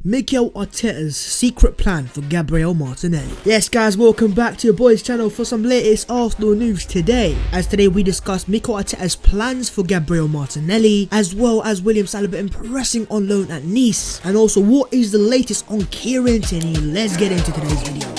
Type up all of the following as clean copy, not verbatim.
Mikel Arteta's secret plan for Gabriel Martinelli. Yes guys, welcome back to your boys channel for some latest Arsenal news today. As today we discuss Mikel Arteta's plans for Gabriel Martinelli, as well as William Saliba impressing on loan at Nice, and also what is the latest on Kieran Tierney. Let's get into today's video.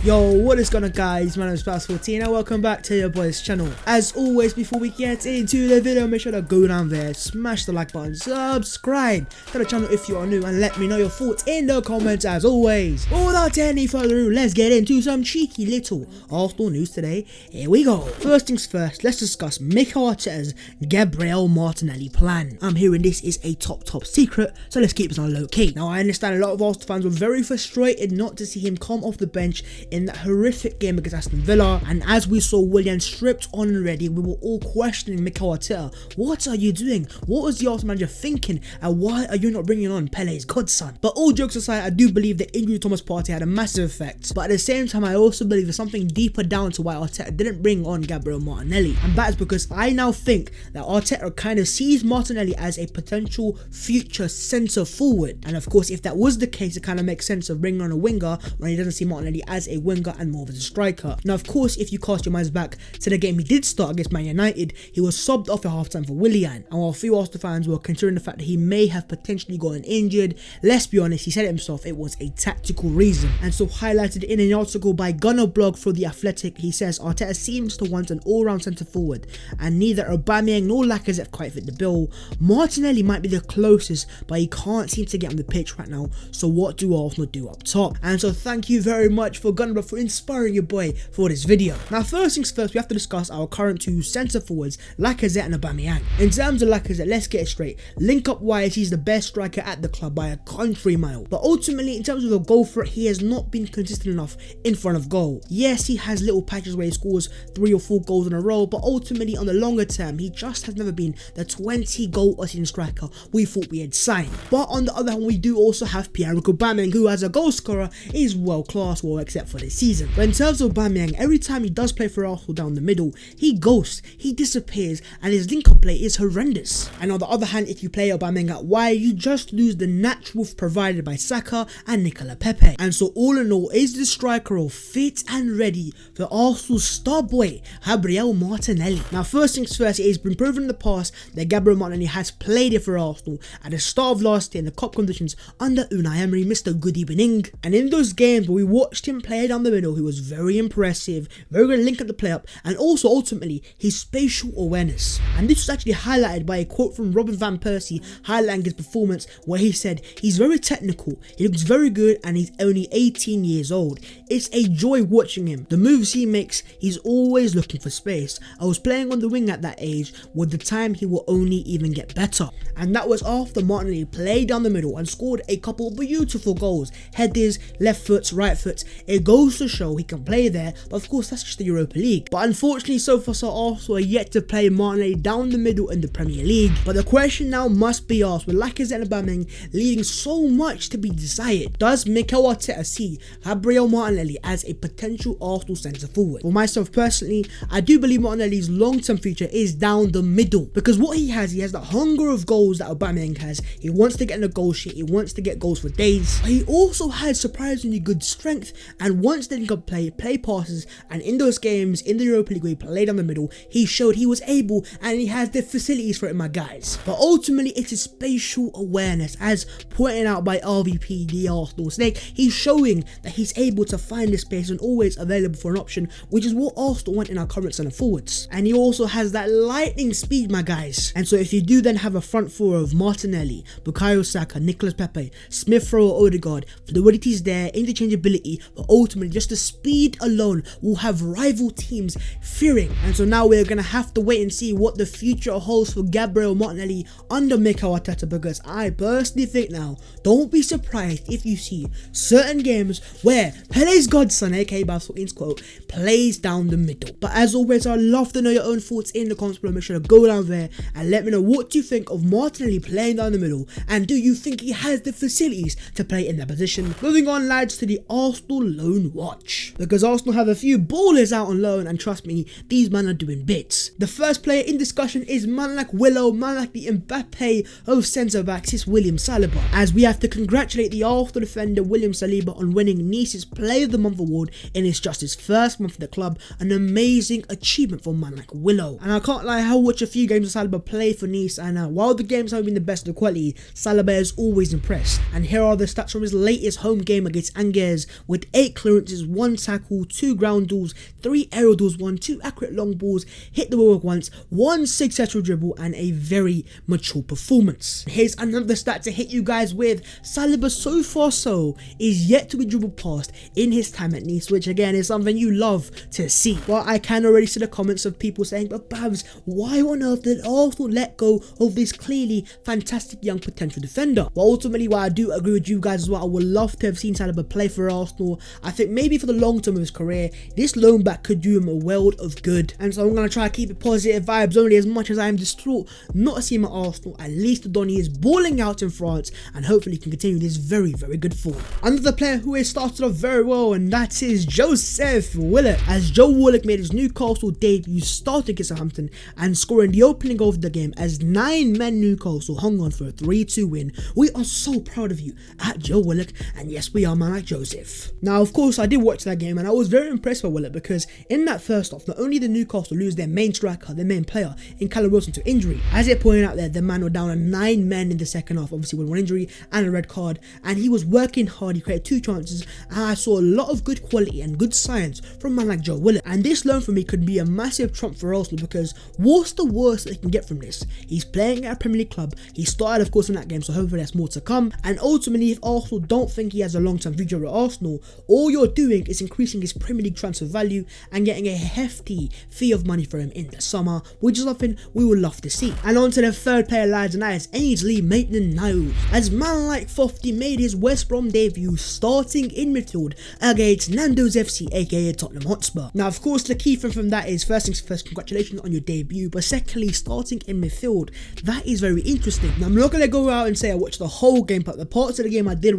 Yo, what is going on guys, my name is Past14 and welcome back to your boys channel. As always, before we get into the video, make sure to go down there, smash the like button, subscribe to the channel if you are new, and let me know your thoughts in the comments as always. Without any further ado, let's get into some cheeky little Arsenal news today. Here we go. First things first, let's discuss Mikel Arteta's Gabriel Martinelli plan. I'm hearing this is a top secret, so let's keep this on low key. Now I understand a lot of Arsenal fans were very frustrated not to see him come off the bench in that horrific game against Aston Villa, and as we saw William stripped on already, we were all questioning Mikel Arteta. What are you doing? What was the Arsenal manager thinking? And why are you not bringing on Pele's godson? But all jokes aside, I do believe the injury to Thomas Partey had a massive effect, but at the same time I also believe there's something deeper down to why Arteta didn't bring on Gabriel Martinelli, and that is because I now think that Arteta kind of sees Martinelli as a potential future centre forward, and of course if that was the case, it kind of makes sense of bringing on a winger when he doesn't see Martinelli as a winger and more as a striker. Now of course, if you cast your minds back to the game he did start against Man United, he was subbed off at halftime for William, and while a few Arsenal fans were considering the fact that he may have potentially gotten injured, let's be honest, he said it himself, it was a tactical reason. And so highlighted in an article by Gunner blog for The Athletic, he says Arteta seems to want an all-round centre forward, and neither Aubameyang nor Lacazette quite fit the bill. Martinelli might be the closest, but he can't seem to get on the pitch right now, so what do Arsenal do up top? And so thank you very much for Gunner blog for inspiring your boy for this video. Now first things first, we have to discuss our current two centre forwards, Lacazette and Aubameyang. In terms of Lacazette, let's get it straight. Link up wise, he's the best striker at the club by a country mile, but ultimately in terms of a goal threat, he has not been consistent enough in front of goal. Yes, he has little patches where he scores 3 or 4 goals in a row, but ultimately on the longer term, he just has never been the 20 goal a season striker we thought we had signed. But on the other hand, we do also have Pierre-Emerick Aubameyang, who as a goal scorer is world class, well except for this season. But in terms of Aubameyang, every time he does play for Arsenal down the middle, he ghosts, he disappears, and his link-up play is horrendous. And on the other hand, if you play Aubameyang at wide, you just lose the natural provided by Saka and Nicolas Pepe. And so all in all, is the striker all fit and ready for Arsenal's star boy, Gabriel Martinelli? Now first things first, it has been proven in the past that Gabriel Martinelli has played it for Arsenal at the start of last year in the cup conditions under Unai Emery, Mr. Good Evening. And in those games where we watched him play down the middle, he was very impressive, very good link at the play up, and also ultimately his spatial awareness. And this was actually highlighted by a quote from Robin van Persie highlighting his performance, where he said he's very technical, he looks very good, and he's only 18 years old. It's a joy watching him. The moves he makes, he's always looking for space. I was playing on the wing at that age, with the time he will only even get better. And that was after Martinelli played down the middle and scored a couple of beautiful goals, headers, left foots, right foots. It goes to show he can play there, but of course that's just the Europa League. But unfortunately, so far Arsenal are yet to play Martinelli down the middle in the Premier League. But the question now must be asked, with Lacazette and Aubameyang leaving so much to be desired, does Mikel Arteta see Gabriel Martinelli as a potential Arsenal centre forward? For myself personally, I do believe Martinelli's long-term future is down the middle, because what he has the hunger of goals that Aubameyang has. He wants to get in the goal sheet, he wants to get goals for days, but he also has surprisingly good strength and wants to link up play passes, and in those games in the Europa League where he played down the middle, he showed he was able and he has the facilities for it, my guys. But ultimately it's his spatial awareness, as pointed out by RVP, the Arsenal Snake. He's showing that he's able to find the space and always available for an option, which is what Arsenal want in our current centre forwards. And he also has that lightning speed, my guys. And so if you do then have a front four of Martinelli, Bukayo Saka, Nicolas Pepe, Smith Rowe, Odegaard, fluidity is there, interchangeability, but ultimately just the speed alone will have rival teams fearing. And so now we're gonna have to wait and see what the future holds for Gabriel Martinelli under Mikel Arteta, because I personally think now, don't be surprised if you see certain games where Pele's his godson, aka Babs14's quote, plays down the middle. But as always, I'd love to know your own thoughts in the comments below. Make sure to go down there and let me know what you think of Martinelli playing down the middle, and do you think he has the facilities to play in that position? Moving on, lads, to the Arsenal loan watch, because Arsenal have a few ballers out on loan, and trust me, these men are doing bits. The first player in discussion is man like Willock, man like the Mbappe of centre backs, is William Saliba, as we have to congratulate the Arsenal defender William Saliba on winning Nice's Player of the Month award in just his first month for the club. An amazing achievement for man like Willock. And I can't lie, I watched a few games of Saliba play for Nice, and while the games haven't been the best of quality, Saliba has always impressed. And here are the stats from his latest home game against Angers, with 8 clearances, 1 tackle, 2 ground duels, 3 aerial duels, 2 accurate long balls, hit the ball once, 1 successful dribble, and a very mature performance. Here's another stat to hit you guys with. Saliba so far is yet to be dribbled past in his time at Nice, which again is something you love to see. Well, I can already see the comments of people saying, but Babs, why on earth did Arsenal let go of this clearly fantastic young potential defender? Well, ultimately, while I do agree with you guys as well, I would love to have seen Saliba play for Arsenal. I think maybe for the long term of his career, this loan back could do him a world of good, and so I'm going to try to keep it positive vibes only, as much as I am distraught not to see him at Arsenal. At least Donny is balling out in France, and hopefully can continue this very good form. Another player who has started off very well, and that is Joseph Willock, as Joe Willock made his Newcastle debut starting against Southampton and scoring the opening goal of the game as 9-men Newcastle hung on for a 3-2 win. We are so proud of you at Joe Willock, and yes, we are man like Joseph. Now, of course, I did watch that game, and I was very impressed by Willock, because in that first half, not only did Newcastle lose their main striker, their main player in Callum Wilson to injury, as it pointed out there, the man were down to 9 men in the second half, obviously with 1 injury and a red card, and he was working hard. He created 2 chances, and I saw a lot of good quality and good signs from a man like Joe Willock. And this loan for me could be a massive trump for Arsenal, because what's the worst they can get from this? He's playing at a Premier League club. He started, of course, in that game, so hopefully there's more to come. And ultimately, if Arsenal don't think he has a long-term future at Arsenal, all you're doing is increasing his Premier League transfer value and getting a hefty fee of money for him in the summer, which is something we would love to see. And on to the third player, lads, and that is Ainsley Maitland-Niles, as man like Fofty made his West Brom debut starting in midfield against Nando's FC, aka Tottenham Hotspur. Now, of course, the key thing from that is, first things first, congratulations on your debut, but secondly, starting in midfield, that is very interesting. Now, I'm not going to go out and say I watched the whole game, but the parts of the game I did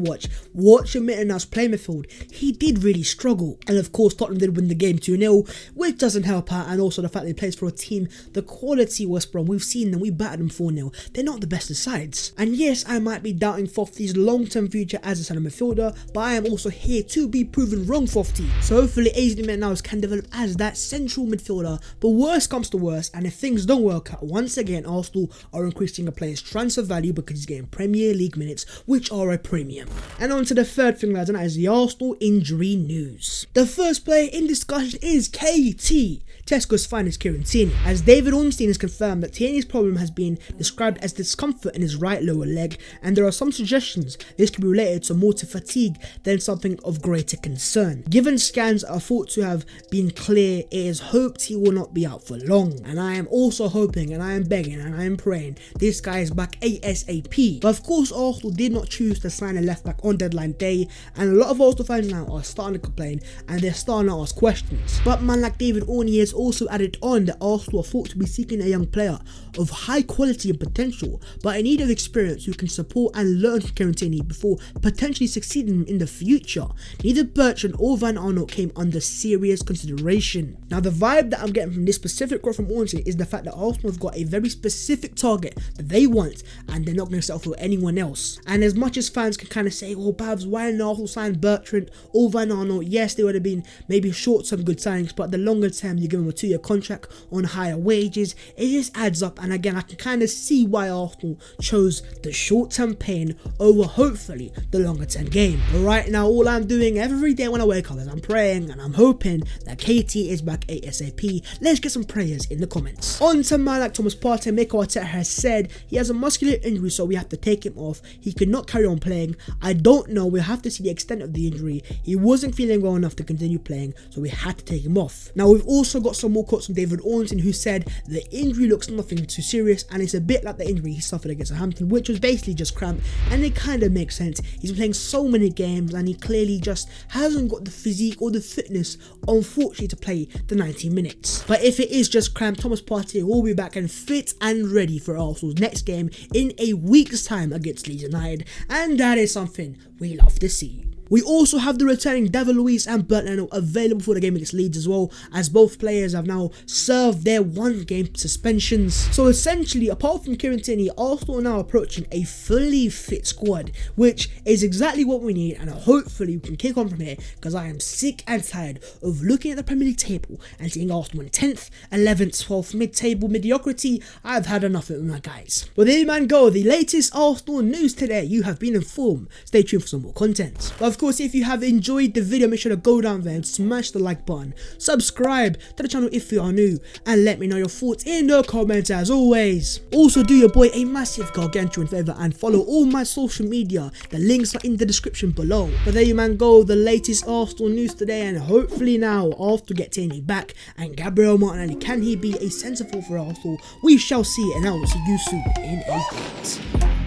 watching Maitland-Niles play midfield, he did really struggle. And of course, Tottenham did win the game 2-0, which doesn't help out, and also the fact that he plays for a team, the quality West Brom, we've seen them, we battered them 4-0, they're not the best of sides. And yes, I might be doubting Fofty's long-term future as a centre midfielder, but I am also here to be proven wrong, Fofty. So hopefully Ainsley Maitland-Niles can develop as that central midfielder, but worst comes to worst, and if things don't work out, once again Arsenal are increasing a player's transfer value because he's getting Premier League minutes, which are a premium. And on to the third thing, lads, and that is the Arsenal injury news. The first player in discussion is KT, Tesco's finest Kieran Tierney, as David Ornstein has confirmed that Tierney's problem has been described as discomfort in his right lower leg, and there are some suggestions this could be related to more to fatigue than something of greater concern. Given scans are thought to have been clear, it is hoped he will not be out for long, and I am also hoping, and I am begging, and I am praying this guy is back ASAP. But of course, Arsenal did not choose to sign a left back on deadline day, and a lot of Arsenal fans now are starting to complain, and they're starting to ask questions. But man like David Ornstein has also added on that Arsenal are thought to be seeking a young player of high quality and potential, but in need of experience who can support and learn from Kieran Tierney before potentially succeeding in the future. Neither Bertrand or Van Arnold came under serious consideration. Now, the vibe that I'm getting from this specific quote from Ornstein is the fact that Arsenal have got a very specific target that they want, and they're not going to settle for anyone else. And as much as fans can kind of say, well, Babs, why didn't Arsenal sign Bertrand or Van Arnold? Yes, they would have been maybe short-term good signings, but the longer term, you give them a 2-year contract on higher wages, it just adds up. And again, I can kind of see why Arsenal chose the short-term pain over hopefully the longer-term game. But right now, all I'm doing every day when I wake up is I'm praying and I'm hoping that KT is back ASAP. Let's get some prayers in the comments. On to man like Thomas Partey, Mikel Arteta has said he has a muscular injury, so we have to take him off. He could not carry on playing. I don't know, we'll have to see the extent of the injury. He wasn't feeling well enough to continue playing, so we had to take him off. Now, we've also got some more quotes from David Ornstein, who said the injury looks nothing too serious, and it's a bit like the injury he suffered against Southampton, which was basically just cramp, and it kind of makes sense. He's been playing so many games, and he clearly just hasn't got the physique or the fitness, unfortunately, to play the 90 minutes. But if it is just cramped, Thomas Partey will be back and fit and ready for Arsenal's next game in a week's time against Leeds United, and that is something we love to see. We also have the returning David Luiz and Bernd Leno available for the game against Leeds as well, as both players have now served their 1-game suspensions. So essentially, apart from Kieran Tierney, Arsenal are now approaching a fully fit squad, which is exactly what we need, and hopefully we can kick on from here, because I am sick and tired of looking at the Premier League table and seeing Arsenal in 10th, 11th, 12th, mid-table mediocrity. I've had enough of it, my guys. Well, there you man go, the latest Arsenal news today. You have been informed. Stay tuned for some more content. But of course, if you have enjoyed the video, make sure to go down there and smash the like button, subscribe to the channel if you are new, and let me know your thoughts in the comments as always. Also, do your boy a massive gargantuan favor and follow all my social media. The links are in the description below. But there you man go, the latest Arsenal news today, and hopefully now, after get Tierney back and Gabriel Martinelli, can he be a centre forward for Arsenal? We shall see, and I will see you soon in a bit.